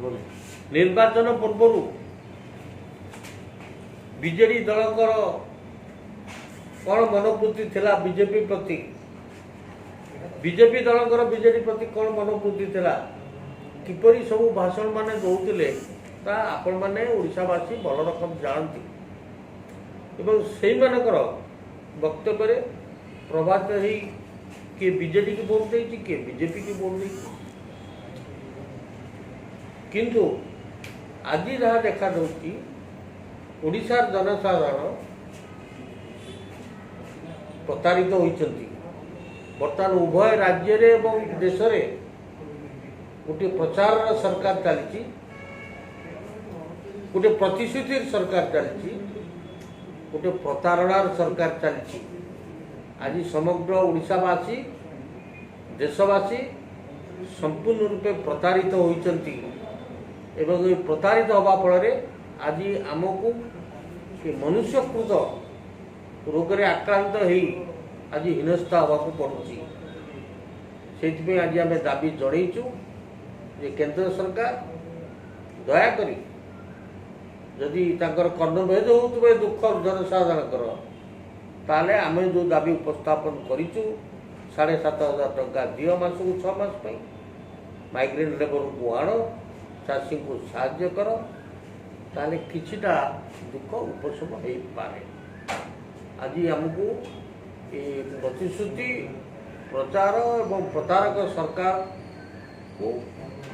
निर्वाचन पूर्व बीजेडी दलकर कौन मनोवृत्ति थिला बीजेपी प्रति बीजेपी दलकर बीजेडी प्रति कौन मनोवृत्ति थिला किपरि सब भाषण माने दौले ता आपण माने ओडिशावासी भल रकम जानती एवं से मानकर वक्तव्य प्रभावित ही किए बीजेडी की वोट देती किए बीजेपी की वोट देती किंतु आज जहाँ देखा दूसरी ओडिशार जनसाधारण प्रतारित होती बर्तमान उभय राज्य रे एवं देश रे गोटे प्रचार सरकार चली गोटे प्रतिश्रुति सरकार चली गोटे प्रतारणार सरकार चली आज समग्र ओडिशावासी देशवासी संपूर्ण रूपे प्रतारित होती एवं प्रतारित हवा फल आज आमको मनुष्यकृत रोग रे आक्रांत हो आज हीनस्था हवा पड़ुची से आज आम दाबी जड़ेचु जे केंद्र सरकार दयाकोरी जदि कर्णभेद हो दुख जनसाधारण ताले आम जो दाबी उपस्थापन करूँ 7,500 टंका दियो मास को 6 मास माइग्रेंट लेबर को आण चाषी को साहाय्य कर ताले किछिटा दुख उपशम हो पारे आज आमको ये प्रतिश्रुति प्रचार एवं प्रतारक सरकार को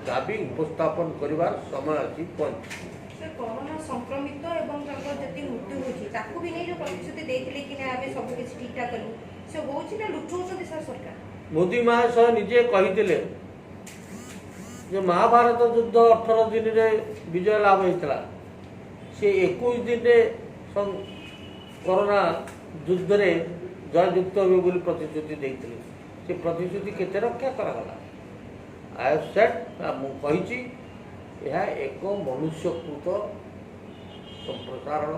दाबी उपस्थापन करिवार समय आसी पहुंची कोरोना संक्रमित एवं जति मृत्यु होची ताकू भी नहीं जो प्रतिश्रुति देथिले कि ना आबे सब कुछ ठीक ठाक करू से होची ना लुटौछथि सरकार मोदी महाशय निजे कहिथिले जो महाभारत युद्ध 18 दिन रे विजय लाभ होता से 21 दिन रे कोरोना युद्ध रे जययुक्त हो बोली प्रतिश्रुति देथिले से प्रतिश्रुति केते रक्षा करागला आई हैव सेड मु कहिची यह एक मनुष्यकृत संप्रसारण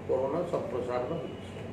कोरोना संप्रसारण होइछि।